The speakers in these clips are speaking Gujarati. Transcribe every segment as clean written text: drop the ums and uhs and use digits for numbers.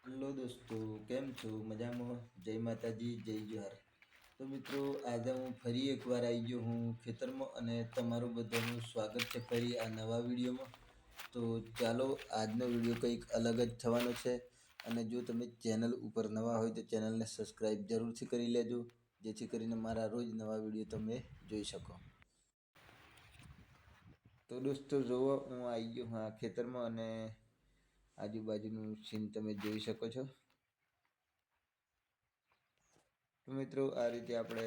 હેલો દોસ્તો, કેમ છો? મજામાં? જય માતાજી, જય જોહાર. તો મિત્રો, આજે હું ફરી એકવાર આવી ગયો હું ખેતરમાં અને તમારું બધાનું સ્વાગત છે ફરી આ નવા વિડીયોમાં. તો ચાલો, આજનો વિડીયો કંઈક અલગ જ થવાનો છે. અને જો તમે ચેનલ ઉપર નવા હોય તો ચેનલને સબસ્ક્રાઈબ જરૂરથી કરી લેજો, જેથી કરીને મારા રોજ નવા વિડીયો તમે જોઈ શકો. તો દોસ્તો જુઓ, હું આવી ગયો હું આ ખેતરમાં અને આજુબાજુનું સીન તમે જોઈ શકો છો. તો મિત્રો, આ રીતે આપણે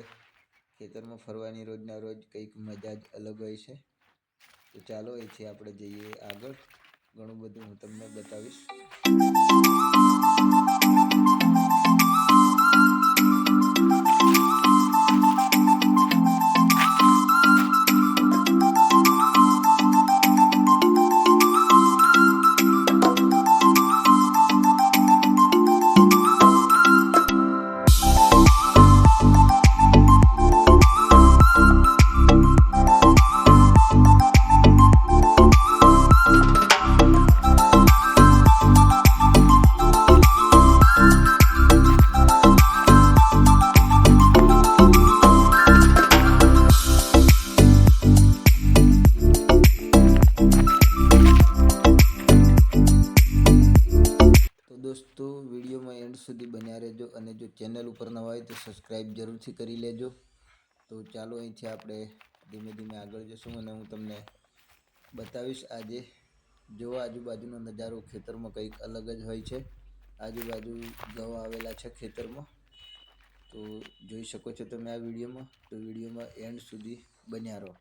ખેતરમાં ફરવાની રોજના રોજ કંઈક મજા જ અલગ હોય છે. તો ચાલો અહીંથી આપણે જઈએ આગળ. ઘણું બધું હું તમને બતાવીશ. દોસ્તો, વિડીયોમાં એન્ડ સુધી બન્યા રહેજો અને જો ચેનલ ઉપર નવા હોય તો સબસ્ક્રાઈબ જરૂરથી કરી લેજો. તો ચાલો, અહીંથી આપણે ધીમે ધીમે આગળ જઈશું અને હું તમને બતાવીશ આજે જો આજુબાજુનો નજારો ખેતરમાં કંઈક અલગ જ હોય છે. આજુબાજુ ઘઉં આવેલા છે ખેતરમાં, તો જોઈ શકો છો તમે આ વિડીયોમાં. તો વિડીયોમાં એન્ડ સુધી બન્યા રહો.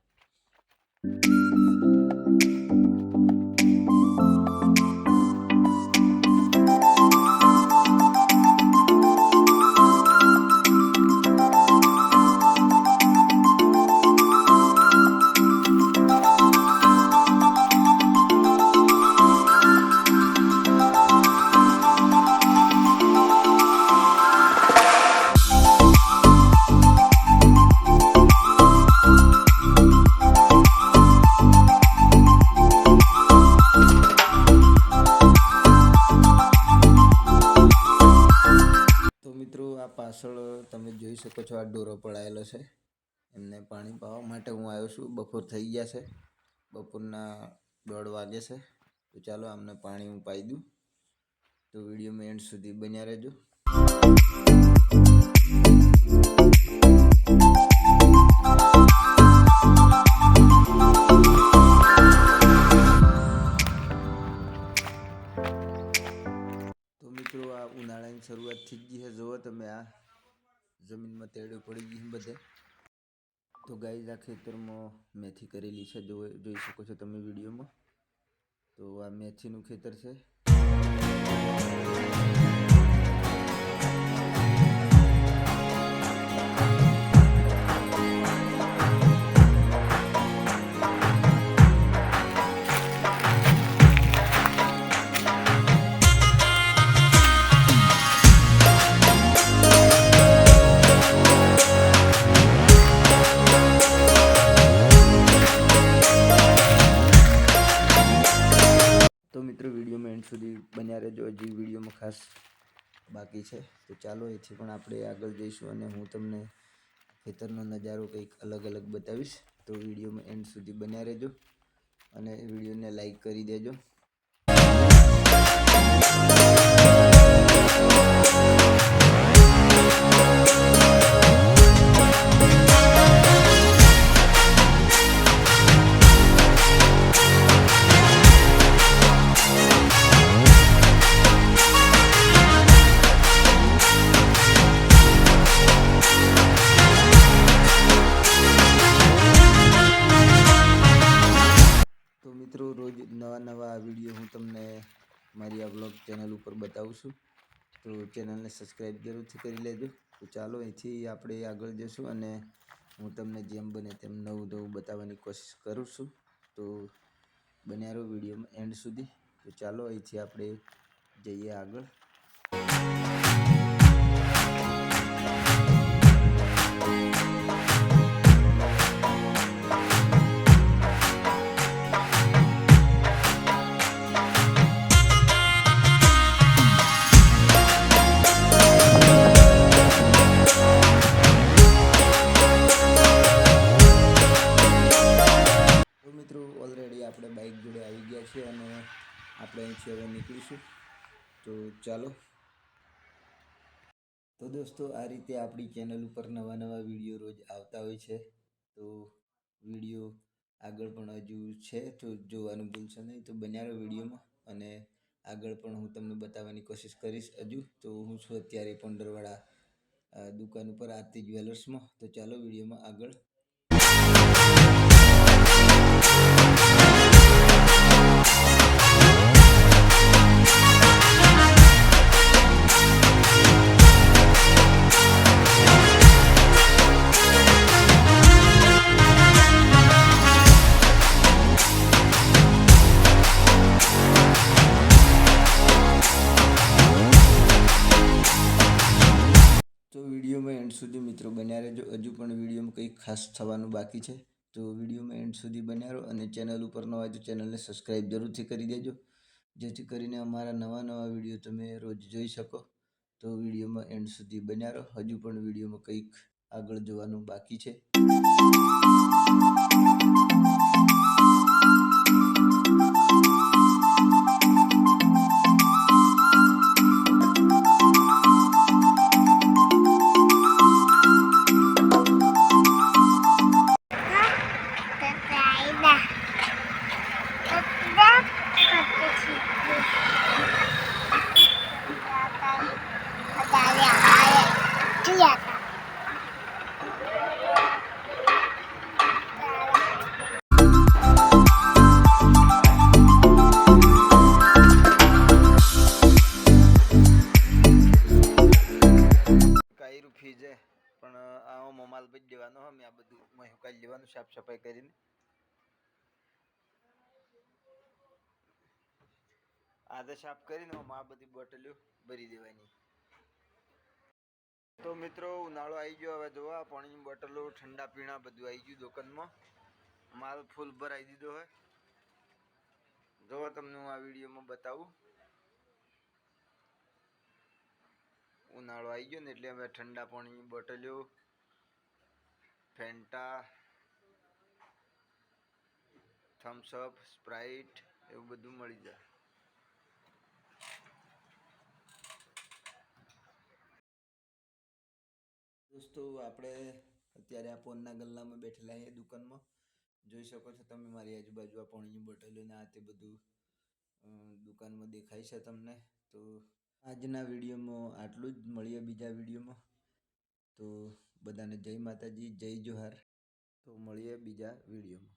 પાછળ તમે જોઈ શકો છો, આ ડોરો પડાયેલો છે. એમને પાણી પાવા માટે હું આવ્યો છું. બપોર થઈ ગયા છે, બપોરના 1:30 વાગે છે. તો ચાલો આમને પાણી હું પાઈ દઉં. તો વિડીયોમાં એન્ડ સુધી બન્યા રહેજો. મિત્રો, આ ઉનાળાની શરૂઆત થઈ ગઈ છે. જુઓ તમે, આ જમીનમાં તેડો પડી ગઈ બધે. તો ગાઈઝ, આ ખેતરમાં મેથી કરેલી છે, જોઈ શકો છો તમે વિડીયોમાં. તો આ મેથીનું ખેતર છે. તો મિત્રો, વિડીયોમાં એન્ડ સુધી બન્યા રહેજો. હજી વિડીયોમાં ખાસ બાકી છે. તો ચાલો, એથી પણ આપણે આગળ જઈશું અને હું તમને ખેતરનો નજારો કંઈક અલગ અલગ બતાવીશ. તો વિડીયોમાં એન્ડ સુધી બન્યા રહેજો અને વિડીયોને લાઈક કરી દેજો. મિત્રો, રોજ નવા વિડીયો હું તમને મારી આ બ્લોગ ચેનલ ઉપર બતાવું છું. તો ચેનલને સબસ્ક્રાઈબ જરૂરથી કરી લેજો. તો ચાલો, અહીંથી આપણે આગળ જઈશું અને હું તમને જેમ બને તેમ નવું બતાવવાની કોશિશ કરું છું. તો બન્યા રહો વિડીયોમાં એન્ડ સુધી. તો ચાલો, અહીંથી આપણે જઈએ આગળ. અહીંથી હવે નીકળીશું. તો ચાલો. તો દોસ્તો, આ રીતે આપણી ચેનલ ઉપર નવા વિડીયો રોજ આવતા હોય છે. તો વિડીયો આગળ પણ હજુ છે તો જોવાનું ભૂલશો નહીં. તો બન્યા રહો વિડીયોમાં, અને આગળ પણ હું તમને બતાવવાની કોશિશ કરીશ હજુ. તો હું છું અત્યારે પોંડરવાડા દુકાન ઉપર, આરતી જ્વેલર્સમાં. તો ચાલો વિડીયોમાં આગળ. તો વિડીયોમાં એન્ડ સુધી મિત્રો બન્યા રહેજો. હજુ પણ વિડીયોમાં કંઈક ખાસ થવાનું બાકી છે. તો વિડીયોમાં એન્ડ સુધી બન્યા રહો, અને ચેનલ ઉપર ન હોય તો ચેનલને સબસ્ક્રાઈબ જરૂરથી કરી દેજો, જેથી કરીને અમારા નવા વિડીયો તમે રોજ જોઈ શકો. તો વિડીયોમાં એન્ડ સુધી બન્યા રહો. હજુ પણ વિડીયોમાં કંઈક આગળ જોવાનું બાકી છે. કાયરું ફીજે પણ આમાં માલ બચ દેવાનો. અમે આ બધું કાઢી લેવાનું સાફ સફાઈ કરીને. આજે સાફ કરીને આ બધી બોટલો ભરી દેવાની. તો મિત્રો, ઉનાળો આવી ગયો. હવે જોવા પાણીની બોટલો, ઠંડા પીણા બધું આવી ગયું દુકાનમાં. માલ ફૂલ ભરાઈ દીધો હોય. જોવા તમને હું આ વિડીયોમાં બતાવું. ઉનાળો આવી ગયો ને એટલે હવે ઠંડા પાણીની બોટલો, ફેન્ટા, થમ્સઅપ, સ્પ્રાઇટ એવું બધું મળી જાય. દોસ્તો, આપણે અત્યારે આ પોનના ગલ્લામાં બેઠેલા એ દુકાનમાં જોઈ શકો છો તમે. મારી આજુબાજુ આ પાણીની બોટલો ને આ તે બધું દુકાનમાં દેખાય છે તમને. તો આજના વિડીયોમાં આટલું જ. મળીએ બીજા વિડીયોમાં. તો બધાને જય માતાજી, જય જોહાર. તો મળીએ બીજા વિડીયોમાં.